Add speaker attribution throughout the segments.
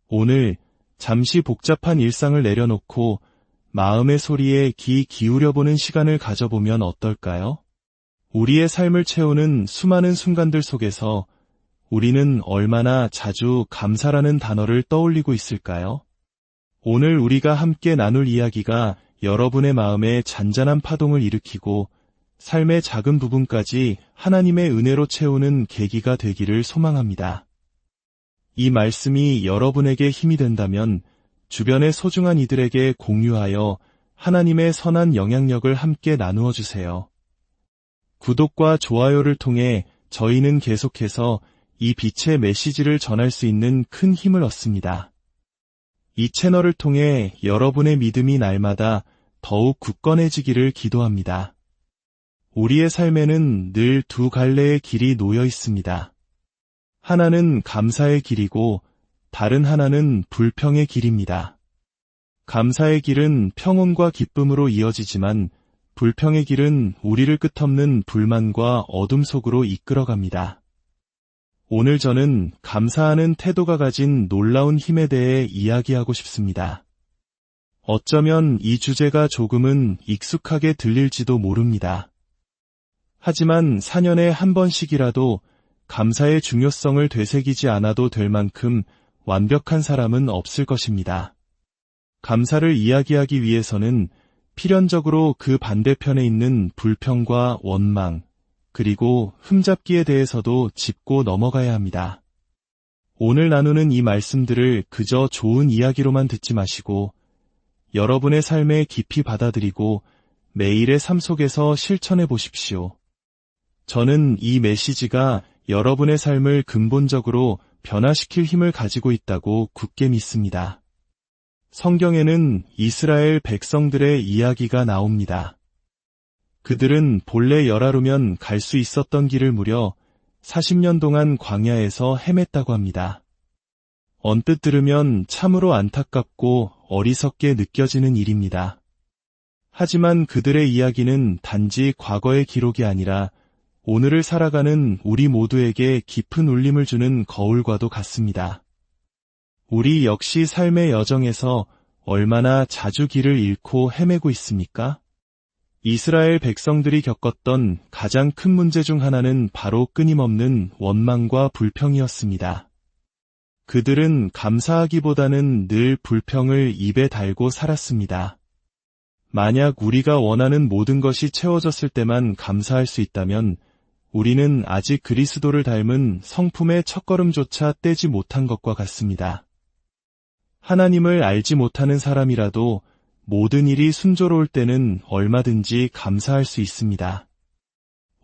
Speaker 1: 오늘 잠시 복잡한 일상을 내려놓고 마음의 소리에 귀 기울여보는 시간을 가져보면 어떨까요? 우리의 삶을 채우는 수많은 순간들 속에서 우리는 얼마나 자주 감사라는 단어를 떠올리고 있을까요? 오늘 우리가 함께 나눌 이야기가 여러분의 마음에 잔잔한 파동을 일으키고 삶의 작은 부분까지 하나님의 은혜로 채우는 계기가 되기를 소망합니다. 이 말씀이 여러분에게 힘이 된다면 주변의 소중한 이들에게 공유하여 하나님의 선한 영향력을 함께 나누어 주세요. 구독과 좋아요를 통해 저희는 계속해서 이 빛의 메시지를 전할 수 있는 큰 힘을 얻습니다. 이 채널을 통해 여러분의 믿음이 날마다 더욱 굳건해지기를 기도합니다. 우리의 삶에는 늘 두 갈래의 길이 놓여 있습니다. 하나는 감사의 길이고 다른 하나는 불평의 길입니다. 감사의 길은 평온과 기쁨으로 이어지지만 불평의 길은 우리를 끝없는 불만과 어둠 속으로 이끌어갑니다. 오늘 저는 감사하는 태도가 가진 놀라운 힘에 대해 이야기하고 싶습니다. 어쩌면 이 주제가 조금은 익숙하게 들릴지도 모릅니다. 하지만 4년에 한 번씩이라도 감사의 중요성을 되새기지 않아도 될 만큼 완벽한 사람은 없을 것입니다. 감사를 이야기하기 위해서는 필연적으로 그 반대편에 있는 불평과 원망, 그리고 흠잡기에 대해서도 짚고 넘어가야 합니다. 오늘 나누는 이 말씀들을 그저 좋은 이야기로만 듣지 마시고 여러분의 삶에 깊이 받아들이고 매일의 삶 속에서 실천해 보십시오. 저는 이 메시지가 여러분의 삶을 근본적으로 변화시킬 힘을 가지고 있다고 굳게 믿습니다. 성경에는 이스라엘 백성들의 이야기가 나옵니다. 그들은 본래 열하루면 갈 수 있었던 길을 무려 40년 동안 광야에서 헤맸다고 합니다. 언뜻 들으면 참으로 안타깝고 어리석게 느껴지는 일입니다. 하지만 그들의 이야기는 단지 과거의 기록이 아니라 오늘을 살아가는 우리 모두에게 깊은 울림을 주는 거울과도 같습니다. 우리 역시 삶의 여정에서 얼마나 자주 길을 잃고 헤매고 있습니까? 이스라엘 백성들이 겪었던 가장 큰 문제 중 하나는 바로 끊임없는 원망과 불평이었습니다. 그들은 감사하기보다는 늘 불평을 입에 달고 살았습니다. 만약 우리가 원하는 모든 것이 채워졌을 때만 감사할 수 있다면 우리는 아직 그리스도를 닮은 성품의 첫걸음조차 떼지 못한 것과 같습니다. 하나님을 알지 못하는 사람이라도 모든 일이 순조로울 때는 얼마든지 감사할 수 있습니다.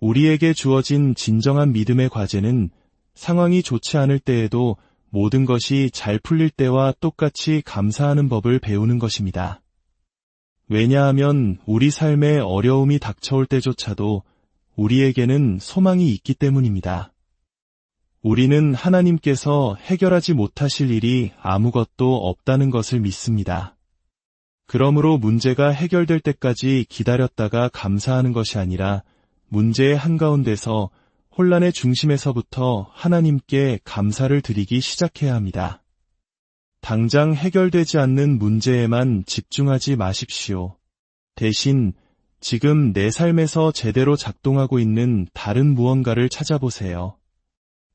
Speaker 1: 우리에게 주어진 진정한 믿음의 과제는 상황이 좋지 않을 때에도 모든 것이 잘 풀릴 때와 똑같이 감사하는 법을 배우는 것입니다. 왜냐하면 우리 삶에 어려움이 닥쳐올 때조차도 우리에게는 소망이 있기 때문입니다. 우리는 하나님께서 해결하지 못하실 일이 아무것도 없다는 것을 믿습니다. 그러므로 문제가 해결될 때까지 기다렸다가 감사하는 것이 아니라 문제의 한가운데서 혼란의 중심에서부터 하나님께 감사를 드리기 시작해야 합니다. 당장 해결되지 않는 문제에만 집중하지 마십시오. 대신 지금 내 삶에서 제대로 작동하고 있는 다른 무언가를 찾아보세요.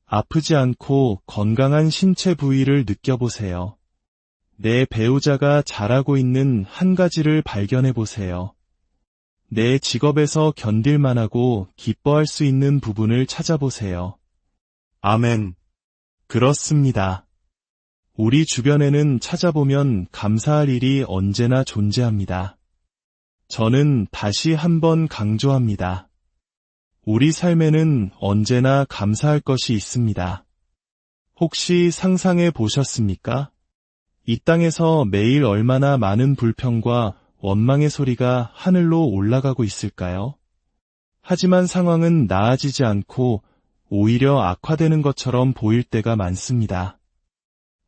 Speaker 1: 아프지 않고 건강한 신체 부위를 느껴보세요. 내 배우자가 잘하고 있는 한 가지를 발견해 보세요. 내 직업에서 견딜만하고 기뻐할 수 있는 부분을 찾아보세요. 아멘. 그렇습니다. 우리 주변에는 찾아보면 감사할 일이 언제나 존재합니다. 저는 다시 한번 강조합니다. 우리 삶에는 언제나 감사할 것이 있습니다. 혹시 상상해 보셨습니까? 이 땅에서 매일 얼마나 많은 불평과 원망의 소리가 하늘로 올라가고 있을까요? 하지만 상황은 나아지지 않고 오히려 악화되는 것처럼 보일 때가 많습니다.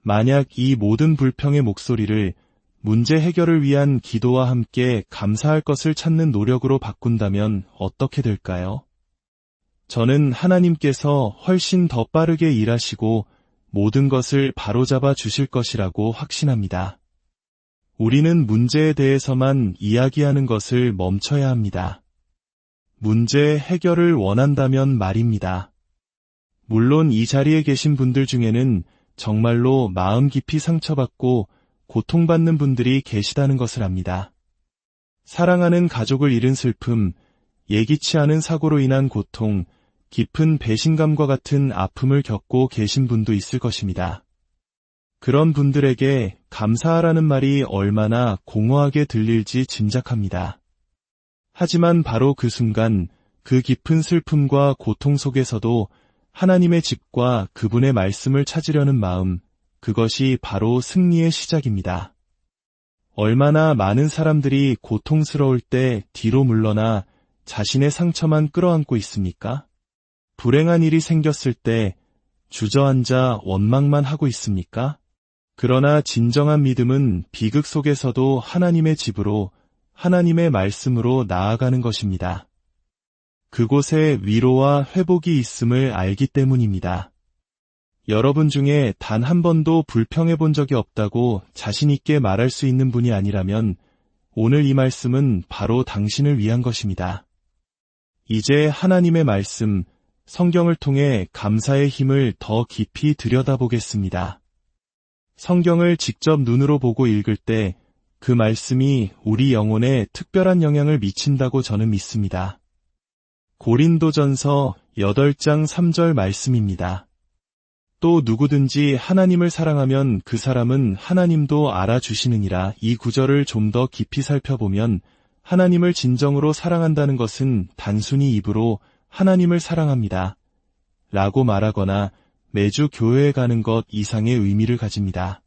Speaker 1: 만약 이 모든 불평의 목소리를 문제 해결을 위한 기도와 함께 감사할 것을 찾는 노력으로 바꾼다면 어떻게 될까요? 저는 하나님께서 훨씬 더 빠르게 일하시고 모든 것을 바로잡아 주실 것이라고 확신합니다. 우리는 문제에 대해서만 이야기하는 것을 멈춰야 합니다. 문제의 해결을 원한다면 말입니다. 물론 이 자리에 계신 분들 중에는 정말로 마음 깊이 상처받고 고통받는 분들이 계시다는 것을 압니다. 사랑하는 가족을 잃은 슬픔, 예기치 않은 사고로 인한 고통, 깊은 배신감과 같은 아픔을 겪고 계신 분도 있을 것입니다. 그런 분들에게 감사하라는 말이 얼마나 공허하게 들릴지 짐작합니다. 하지만 바로 그 순간, 그 깊은 슬픔과 고통 속에서도 하나님의 집과 그분의 말씀을 찾으려는 마음, 그것이 바로 승리의 시작입니다. 얼마나 많은 사람들이 고통스러울 때 뒤로 물러나 자신의 상처만 끌어안고 있습니까? 불행한 일이 생겼을 때 주저앉아 원망만 하고 있습니까? 그러나 진정한 믿음은 비극 속에서도 하나님의 집으로, 하나님의 말씀으로 나아가는 것입니다. 그곳에 위로와 회복이 있음을 알기 때문입니다. 여러분 중에 단 한 번도 불평해 본 적이 없다고 자신 있게 말할 수 있는 분이 아니라면 오늘 이 말씀은 바로 당신을 위한 것입니다. 이제 하나님의 말씀, 성경을 통해 감사의 힘을 더 깊이 들여다보겠습니다. 성경을 직접 눈으로 보고 읽을 때 그 말씀이 우리 영혼에 특별한 영향을 미친다고 저는 믿습니다. 고린도전서 8장 3절 말씀입니다. 또 누구든지 하나님을 사랑하면 그 사람은 하나님도 알아주시느니라. 이 구절을 좀 더 깊이 살펴보면 하나님을 진정으로 사랑한다는 것은 단순히 입으로 하나님을 사랑합니다. 라고 말하거나 매주 교회에 가는 것 이상의 의미를 가집니다.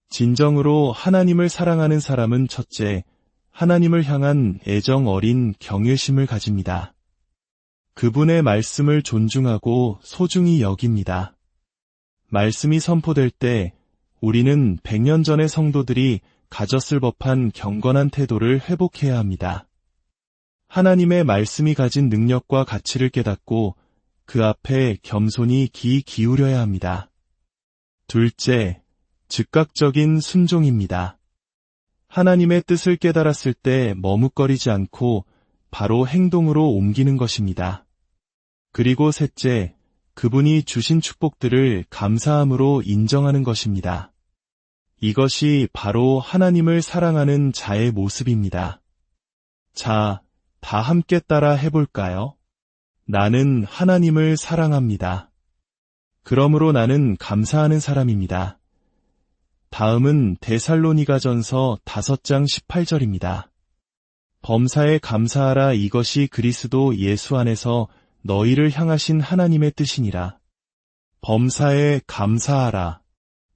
Speaker 1: 진정으로 하나님을 사랑하는 사람은 첫째, 하나님을 향한 애정 어린 경외심을 가집니다. 그분의 말씀을 존중하고 소중히 여깁니다. 말씀이 선포될 때 우리는 100년 전의 성도들이 가졌을 법한 경건한 태도를 회복해야 합니다. 하나님의 말씀이 가진 능력과 가치를 깨닫고 그 앞에 겸손히 귀 기울여야 합니다. 둘째, 즉각적인 순종입니다. 하나님의 뜻을 깨달았을 때 머뭇거리지 않고 바로 행동으로 옮기는 것입니다. 그리고 셋째, 그분이 주신 축복들을 감사함으로 인정하는 것입니다. 이것이 바로 하나님을 사랑하는 자의 모습입니다. 자, 다 함께 따라 해볼까요? 나는 하나님을 사랑합니다. 그러므로 나는 감사하는 사람입니다. 다음은 데살로니가전서 5장 18절입니다. 범사에 감사하라. 이것이 그리스도 예수 안에서 너희를 향하신 하나님의 뜻이니라. 범사에 감사하라.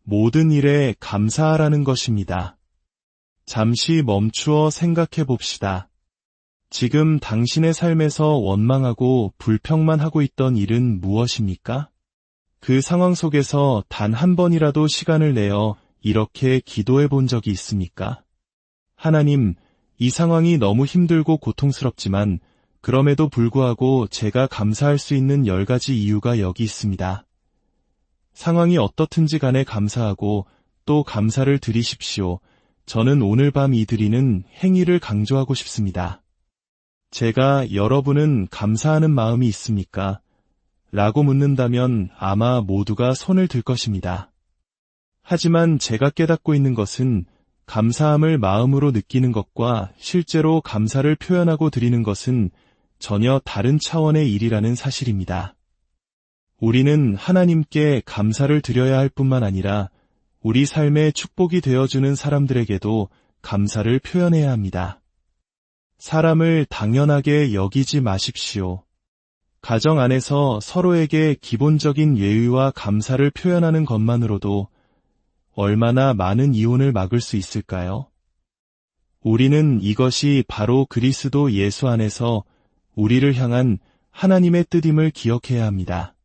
Speaker 1: 모든 일에 감사하라는 것입니다. 잠시 멈추어 생각해 봅시다. 지금 당신의 삶에서 원망하고 불평만 하고 있던 일은 무엇입니까? 그 상황 속에서 단 한 번이라도 시간을 내어 이렇게 기도해 본 적이 있습니까? 하나님, 이 상황이 너무 힘들고 고통스럽지만 그럼에도 불구하고 제가 감사할 수 있는 10가지 이유가 여기 있습니다. 상황이 어떻든지 간에 감사하고 또 감사를 드리십시오. 저는 오늘 밤 이 드리는 행위를 강조하고 싶습니다. 제가 여러분은 감사하는 마음이 있습니까? 라고 묻는다면 아마 모두가 손을 들 것입니다. 하지만 제가 깨닫고 있는 것은 감사함을 마음으로 느끼는 것과 실제로 감사를 표현하고 드리는 것은 전혀 다른 차원의 일이라는 사실입니다. 우리는 하나님께 감사를 드려야 할 뿐만 아니라 우리 삶에 축복이 되어주는 사람들에게도 감사를 표현해야 합니다. 사람을 당연하게 여기지 마십시오. 가정 안에서 서로에게 기본적인 예의와 감사를 표현하는 것만으로도 얼마나 많은 이혼을 막을 수 있을까요? 우리는 이것이 바로 그리스도 예수 안에서 우리를 향한 하나님의 뜻임을 기억해야 합니다.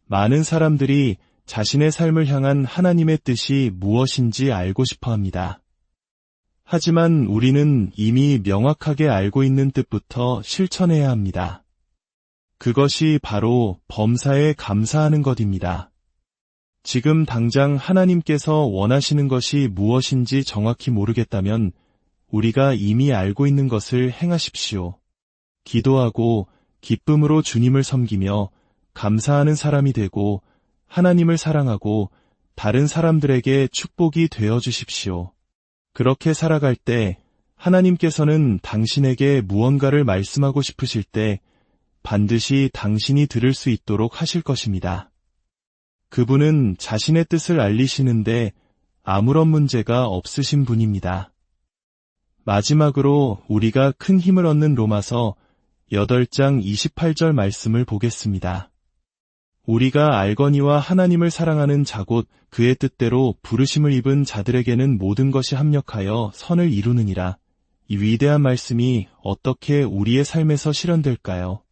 Speaker 1: 많은 사람들이 자신의 삶을 향한 하나님의 뜻이 무엇인지 알고 싶어 합니다. 하지만 우리는 이미 명확하게 알고 있는 뜻부터 실천해야 합니다. 그것이 바로 범사에 감사하는 것입니다. 지금 당장 하나님께서 원하시는 것이 무엇인지 정확히 모르겠다면 우리가 이미 알고 있는 것을 행하십시오. 기도하고 기쁨으로 주님을 섬기며 감사하는 사람이 되고 하나님을 사랑하고 다른 사람들에게 축복이 되어 주십시오. 그렇게 살아갈 때 하나님께서는 당신에게 무언가를 말씀하고 싶으실 때 반드시 당신이 들을 수 있도록 하실 것입니다. 그분은 자신의 뜻을 알리시는데 아무런 문제가 없으신 분입니다. 마지막으로 우리가 큰 힘을 얻는 로마서 8장 28절 말씀을 보겠습니다. 우리가 알거니와 하나님을 사랑하는 자 곧 그의 뜻대로 부르심을 입은 자들에게는 모든 것이 합력하여 선을 이루느니라. 이 위대한 말씀이 어떻게 우리의 삶에서 실현될까요?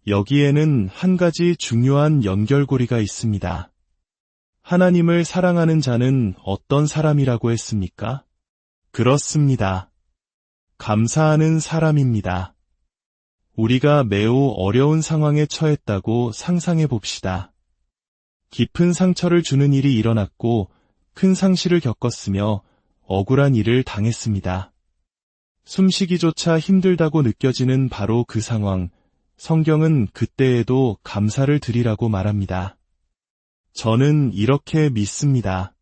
Speaker 1: 여기에는 한 가지 중요한 연결고리가 있습니다. 하나님을 사랑하는 자는 어떤 사람이라고 했습니까? 그렇습니다. 감사하는 사람입니다. 우리가 매우 어려운 상황에 처했다고 상상해 봅시다. 깊은 상처를 주는 일이 일어났고 큰 상실을 겪었으며 억울한 일을 당했습니다. 숨쉬기조차 힘들다고 느껴지는 바로 그 상황, 성경은 그때에도 감사를 드리라고 말합니다. 저는 이렇게 믿습니다.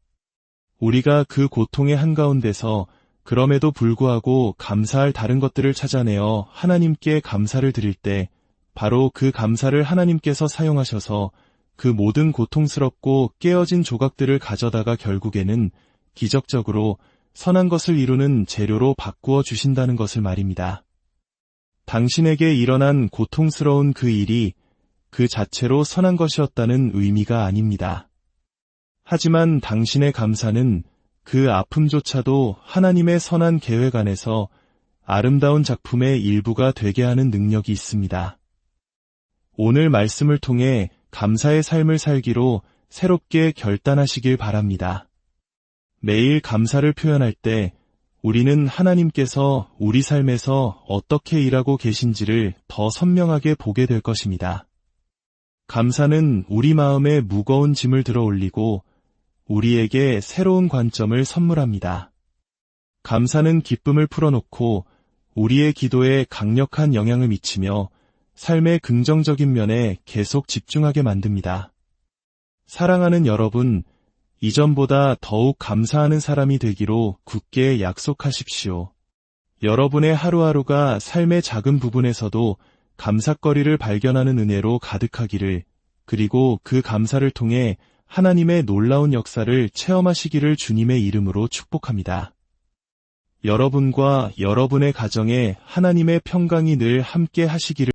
Speaker 1: 우리가 그 고통의 한가운데서 그럼에도 불구하고 감사할 다른 것들을 찾아내어 하나님께 감사를 드릴 때 바로 그 감사를 하나님께서 사용하셔서 그 모든 고통스럽고 깨어진 조각들을 가져다가 결국에는 기적적으로 선한 것을 이루는 재료로 바꾸어 주신다는 것을 말입니다. 당신에게 일어난 고통스러운 그 일이 그 자체로 선한 것이었다는 의미가 아닙니다. 하지만 당신의 감사는 그 아픔조차도 하나님의 선한 계획 안에서 아름다운 작품의 일부가 되게 하는 능력이 있습니다. 오늘 말씀을 통해 감사의 삶을 살기로 새롭게 결단하시길 바랍니다. 매일 감사를 표현할 때 우리는 하나님께서 우리 삶에서 어떻게 일하고 계신지를 더 선명하게 보게 될 것입니다. 감사는 우리 마음에 무거운 짐을 들어 올리고 우리에게 새로운 관점을 선물합니다. 감사는 기쁨을 풀어놓고 우리의 기도에 강력한 영향을 미치며 삶의 긍정적인 면에 계속 집중하게 만듭니다. 사랑하는 여러분, 이전보다 더욱 감사하는 사람이 되기로 굳게 약속하십시오. 여러분의 하루하루가 삶의 작은 부분에서도 감사거리를 발견하는 은혜로 가득하기를, 그리고 그 감사를 통해 하나님의 놀라운 역사를 체험하시기를 주님의 이름으로 축복합니다. 여러분과 여러분의 가정에 하나님의 평강이 늘 함께 하시기를